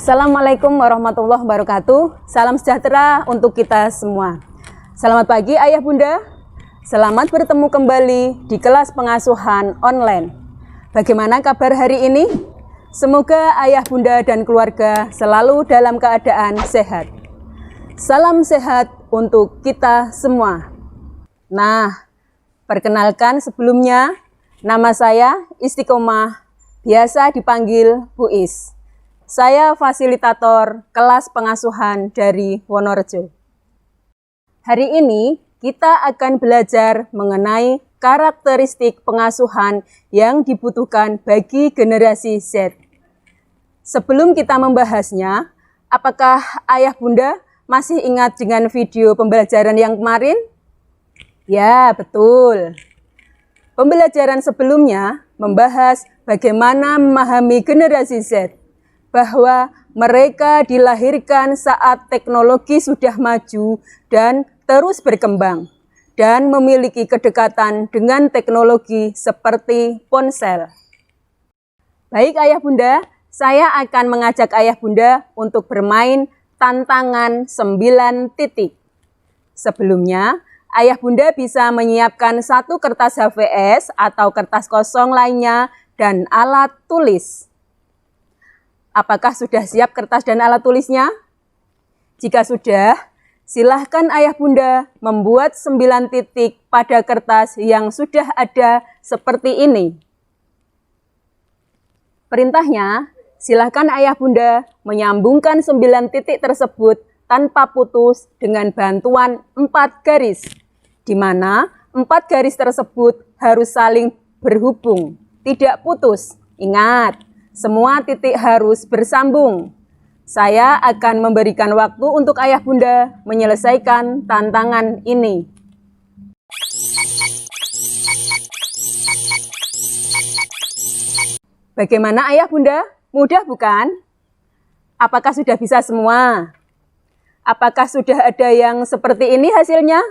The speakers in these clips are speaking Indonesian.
Assalamualaikum warahmatullahi wabarakatuh. Salam sejahtera untuk kita semua. Selamat pagi ayah bunda. Selamat bertemu kembali di kelas pengasuhan online. Bagaimana kabar hari ini? Semoga ayah bunda dan keluarga selalu dalam keadaan sehat. Salam sehat untuk kita semua. Nah, perkenalkan sebelumnya, nama saya Istiqomah, biasa dipanggil Bu Is. Saya fasilitator kelas pengasuhan dari Wonorejo. Hari ini kita akan belajar mengenai karakteristik pengasuhan yang dibutuhkan bagi generasi Z. Sebelum kita membahasnya, apakah ayah bunda masih ingat dengan video pembelajaran yang kemarin? Ya, betul. Pembelajaran sebelumnya membahas bagaimana memahami generasi Z, bahwa mereka dilahirkan saat teknologi sudah maju dan terus berkembang dan memiliki kedekatan dengan teknologi seperti ponsel. Baik ayah bunda, saya akan mengajak ayah bunda untuk bermain tantangan 9 titik. Sebelumnya, ayah bunda bisa menyiapkan satu kertas HVS atau kertas kosong lainnya dan alat tulis. Apakah sudah siap kertas dan alat tulisnya? Jika sudah, silahkan ayah bunda membuat 9 titik pada kertas yang sudah ada seperti ini. Perintahnya, silahkan ayah bunda menyambungkan 9 titik tersebut tanpa putus dengan bantuan 4 garis, di mana 4 garis tersebut harus saling berhubung, tidak putus. Ingat, semua titik harus bersambung. Saya akan memberikan waktu untuk ayah bunda menyelesaikan tantangan ini. Bagaimana ayah bunda? Mudah bukan? Apakah sudah bisa semua? Apakah sudah ada yang seperti ini hasilnya?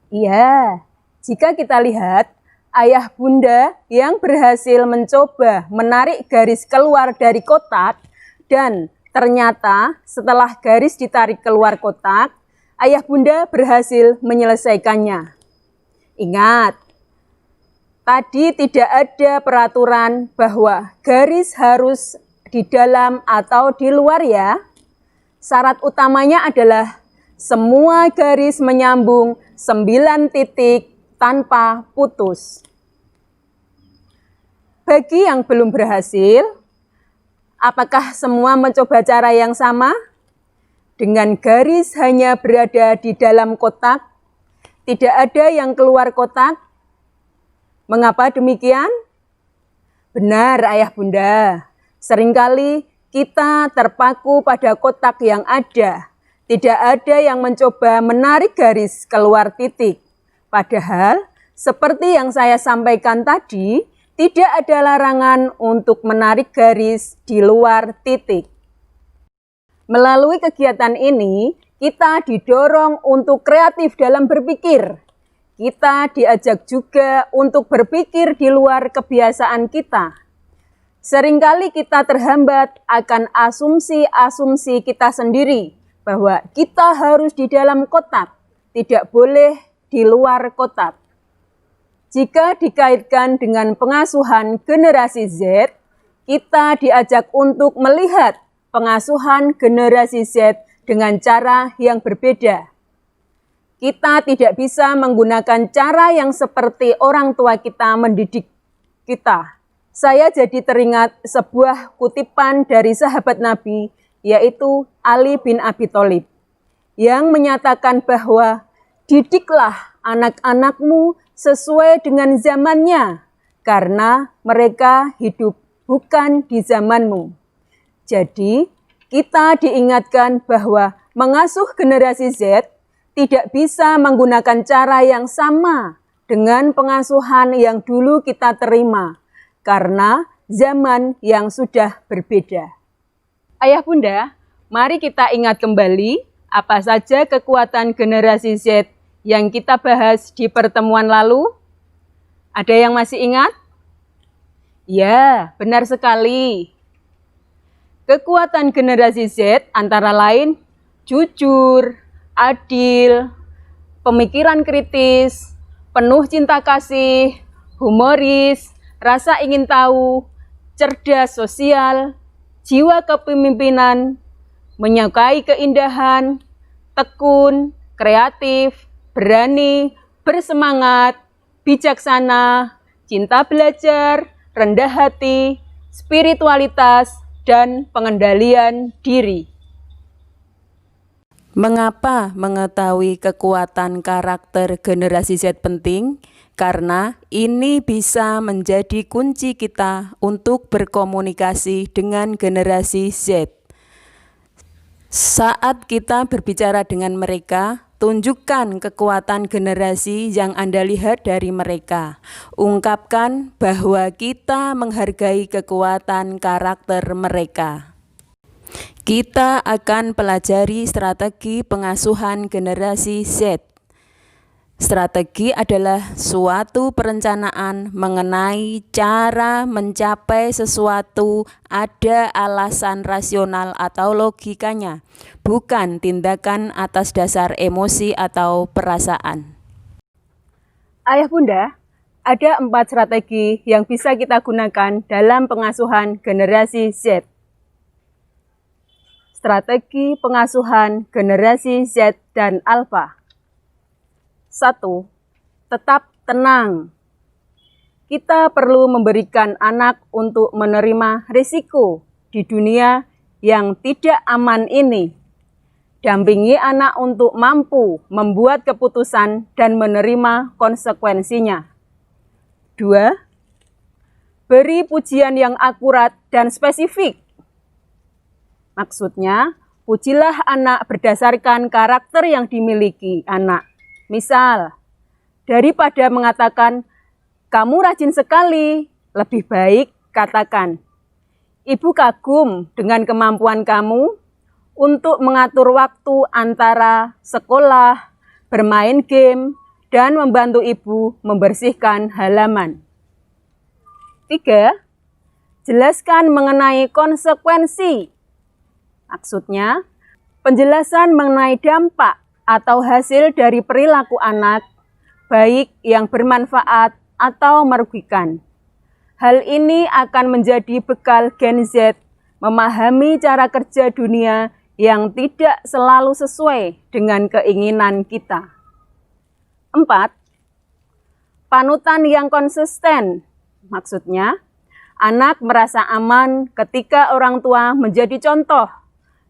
Iya, jika kita lihat, ayah bunda yang berhasil mencoba menarik garis keluar dari kotak dan ternyata setelah garis ditarik keluar kotak, ayah bunda berhasil menyelesaikannya. Ingat, tadi tidak ada peraturan bahwa garis harus di dalam atau di luar ya. Syarat utamanya adalah semua garis menyambung 9 titik tanpa putus. Bagi yang belum berhasil, apakah semua mencoba cara yang sama? Dengan garis hanya berada di dalam kotak, tidak ada yang keluar kotak. Mengapa demikian? Benar ayah bunda, seringkali kita terpaku pada kotak yang ada. Tidak ada yang mencoba menarik garis keluar titik. Padahal, seperti yang saya sampaikan tadi, tidak ada larangan untuk menarik garis di luar titik. Melalui kegiatan ini, kita didorong untuk kreatif dalam berpikir. Kita diajak juga untuk berpikir di luar kebiasaan kita. Seringkali kita terhambat akan asumsi-asumsi kita sendiri, bahwa kita harus di dalam kotak, tidak boleh di luar kotak. Jika dikaitkan dengan pengasuhan generasi Z, kita diajak untuk melihat pengasuhan generasi Z dengan cara yang berbeda. Kita tidak bisa menggunakan cara yang seperti orang tua kita mendidik kita. Saya jadi teringat sebuah kutipan dari sahabat Nabi, yaitu Ali bin Abi Thalib, yang menyatakan bahwa didiklah anak-anakmu sesuai dengan zamannya, karena mereka hidup bukan di zamanmu. Jadi, kita diingatkan bahwa mengasuh generasi Z tidak bisa menggunakan cara yang sama dengan pengasuhan yang dulu kita terima, karena zaman yang sudah berbeda. Ayah bunda, mari kita ingat kembali apa saja kekuatan generasi Z yang kita bahas di pertemuan lalu. Ada yang masih ingat? Ya, benar sekali. Kekuatan generasi Z antara lain jujur, adil, pemikiran kritis, penuh cinta kasih, humoris, rasa ingin tahu, cerdas sosial, jiwa kepemimpinan, menyukai keindahan, tekun, kreatif, berani, bersemangat, bijaksana, cinta belajar, rendah hati, spiritualitas, dan pengendalian diri. Mengapa mengetahui kekuatan karakter generasi Z penting? Karena ini bisa menjadi kunci kita untuk berkomunikasi dengan generasi Z. Saat kita berbicara dengan mereka, tunjukkan kekuatan generasi yang Anda lihat dari mereka. Ungkapkan bahwa kita menghargai kekuatan karakter mereka. Kita akan pelajari strategi pengasuhan generasi Z. Strategi adalah suatu perencanaan mengenai cara mencapai sesuatu, ada alasan rasional atau logikanya, bukan tindakan atas dasar emosi atau perasaan. Ayah Bunda, ada 4 strategi yang bisa kita gunakan dalam pengasuhan generasi Z. Strategi pengasuhan generasi Z dan Alpha. 1. Tetap tenang. Kita perlu memberikan anak untuk menerima risiko di dunia yang tidak aman ini. Dampingi anak untuk mampu membuat keputusan dan menerima konsekuensinya. 2. Beri pujian yang akurat dan spesifik. Maksudnya, pujilah anak berdasarkan karakter yang dimiliki anak. Misal, daripada mengatakan, "Kamu rajin sekali," lebih baik katakan, "Ibu kagum dengan kemampuan kamu untuk mengatur waktu antara sekolah, bermain game, dan membantu ibu membersihkan halaman." 3. Jelaskan mengenai konsekuensi. Maksudnya, penjelasan mengenai dampak atau hasil dari perilaku anak, baik yang bermanfaat atau merugikan. Hal ini akan menjadi bekal Gen Z memahami cara kerja dunia yang tidak selalu sesuai dengan keinginan kita. 4. Panutan yang konsisten. Maksudnya, anak merasa aman ketika orang tua menjadi contoh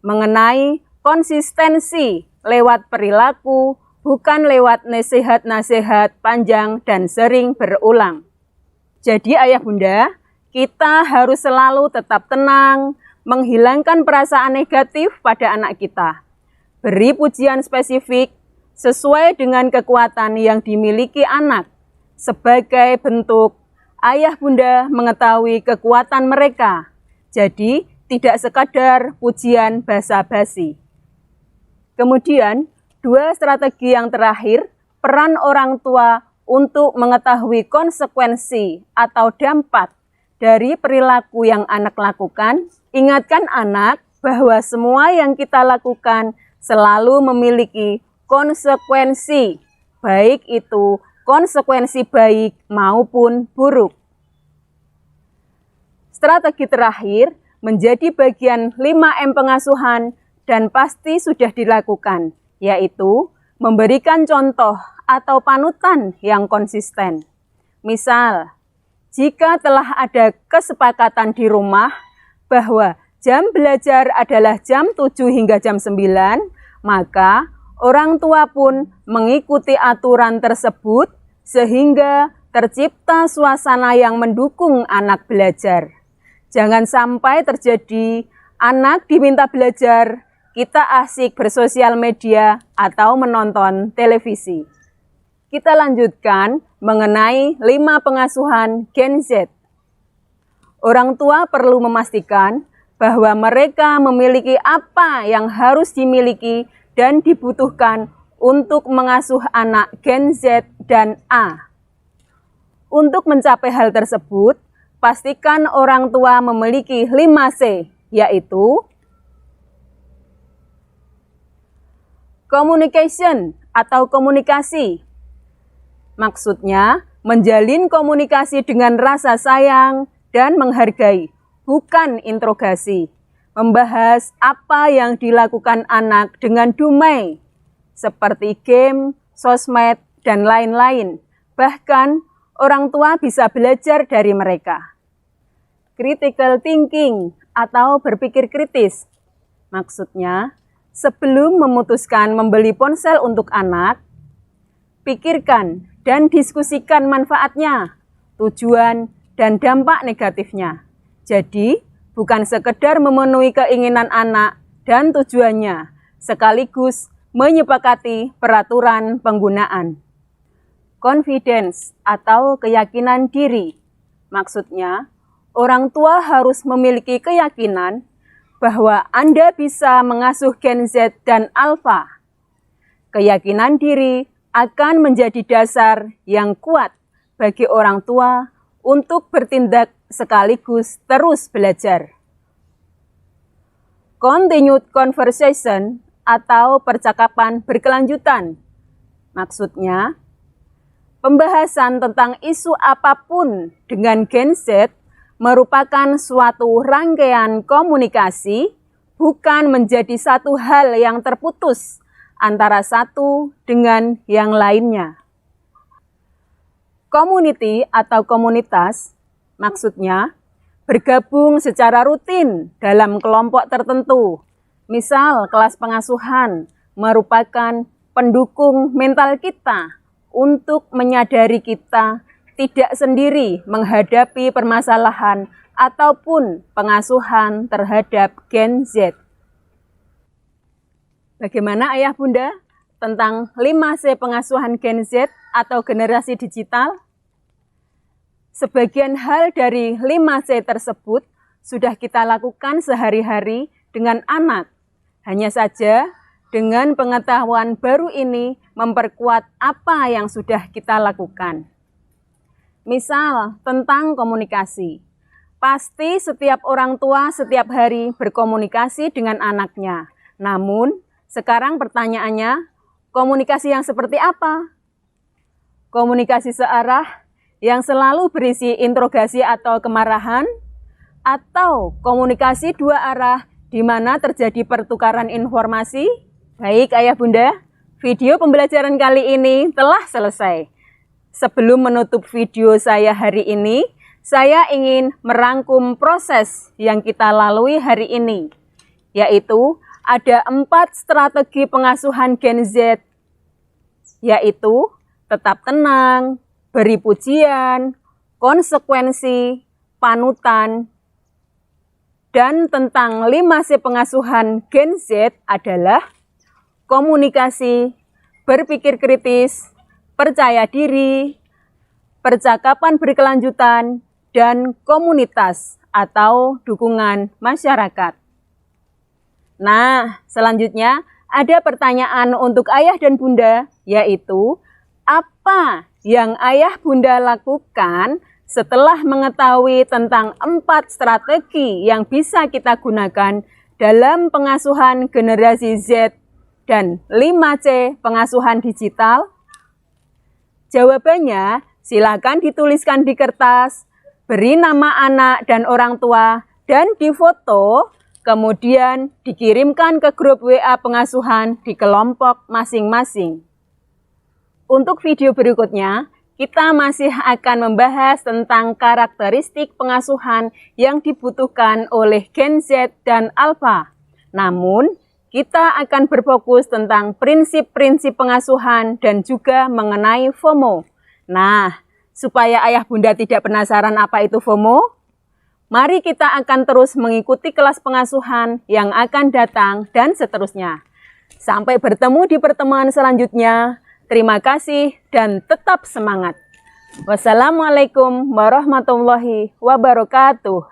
mengenai konsistensi lewat perilaku, bukan lewat nasihat-nasihat panjang dan sering berulang. Jadi ayah bunda, kita harus selalu tetap tenang, menghilangkan perasaan negatif pada anak kita. Beri pujian spesifik sesuai dengan kekuatan yang dimiliki anak. Sebagai bentuk ayah bunda mengetahui kekuatan mereka. Jadi tidak sekadar pujian basa-basi. Kemudian, 2 strategi yang terakhir, peran orang tua untuk mengetahui konsekuensi atau dampak dari perilaku yang anak lakukan. Ingatkan anak bahwa semua yang kita lakukan selalu memiliki konsekuensi, baik itu konsekuensi baik maupun buruk. Strategi terakhir menjadi bagian 5M pengasuhan dan pasti sudah dilakukan, yaitu memberikan contoh atau panutan yang konsisten. Misal, jika telah ada kesepakatan di rumah bahwa jam belajar adalah jam 7 hingga jam 9, maka orang tua pun mengikuti aturan tersebut sehingga tercipta suasana yang mendukung anak belajar. Jangan sampai terjadi anak diminta belajar, kita asik bersosial media atau menonton televisi. Kita lanjutkan mengenai 5 pengasuhan Gen Z. Orang tua perlu memastikan bahwa mereka memiliki apa yang harus dimiliki dan dibutuhkan untuk mengasuh anak Gen Z dan A. Untuk mencapai hal tersebut, pastikan orang tua memiliki 5C, yaitu communication atau komunikasi. Maksudnya, menjalin komunikasi dengan rasa sayang dan menghargai, bukan interogasi. Membahas apa yang dilakukan anak dengan dumai, seperti game, sosmed, dan lain-lain. Bahkan, orang tua bisa belajar dari mereka. Critical thinking atau berpikir kritis. Maksudnya, sebelum memutuskan membeli ponsel untuk anak, pikirkan dan diskusikan manfaatnya, tujuan, dan dampak negatifnya. Jadi, bukan sekedar memenuhi keinginan anak dan tujuannya, sekaligus menyepakati peraturan penggunaan. Confidence atau keyakinan diri. Maksudnya, orang tua harus memiliki keyakinan bahwa Anda bisa mengasuh Gen Z dan Alpha. Keyakinan diri akan menjadi dasar yang kuat bagi orang tua untuk bertindak sekaligus terus belajar. Continued conversation atau percakapan berkelanjutan. Maksudnya, pembahasan tentang isu apapun dengan Gen Z merupakan suatu rangkaian komunikasi, bukan menjadi satu hal yang terputus antara satu dengan yang lainnya. Community atau komunitas, maksudnya bergabung secara rutin dalam kelompok tertentu. Misal, kelas pengasuhan merupakan pendukung mental kita untuk menyadari kita tidak sendiri menghadapi permasalahan ataupun pengasuhan terhadap Gen Z. Bagaimana ayah bunda tentang 5C pengasuhan Gen Z atau generasi digital? Sebagian hal dari 5C tersebut sudah kita lakukan sehari-hari dengan anak. Hanya saja dengan pengetahuan baru ini memperkuat apa yang sudah kita lakukan. Misal tentang komunikasi. Pasti setiap orang tua setiap hari berkomunikasi dengan anaknya. Namun, sekarang pertanyaannya, komunikasi yang seperti apa? Komunikasi searah yang selalu berisi interogasi atau kemarahan, atau komunikasi dua arah di mana terjadi pertukaran informasi? Baik ayah bunda, video pembelajaran kali ini telah selesai. Sebelum menutup video saya hari ini, saya ingin merangkum proses yang kita lalui hari ini, yaitu ada 4 strategi pengasuhan Gen Z, yaitu tetap tenang, beri pujian, konsekuensi, panutan, dan tentang 5C pengasuhan Gen Z adalah komunikasi, berpikir kritis, percaya diri, percakapan berkelanjutan, dan komunitas atau dukungan masyarakat. Nah, selanjutnya ada pertanyaan untuk ayah dan bunda, yaitu apa yang ayah bunda lakukan setelah mengetahui tentang 4 strategi yang bisa kita gunakan dalam pengasuhan generasi Z dan 5C pengasuhan digital? Jawabannya silakan dituliskan di kertas, beri nama anak dan orang tua, dan difoto, kemudian dikirimkan ke grup WA pengasuhan di kelompok masing-masing. Untuk video berikutnya, kita masih akan membahas tentang karakteristik pengasuhan yang dibutuhkan oleh Gen Z dan Alpha. Namun, kita akan berfokus tentang prinsip-prinsip pengasuhan dan juga mengenai FOMO. Nah, supaya ayah bunda tidak penasaran apa itu FOMO, mari kita akan terus mengikuti kelas pengasuhan yang akan datang dan seterusnya. Sampai bertemu di pertemuan selanjutnya. Terima kasih dan tetap semangat. Wassalamualaikum warahmatullahi wabarakatuh.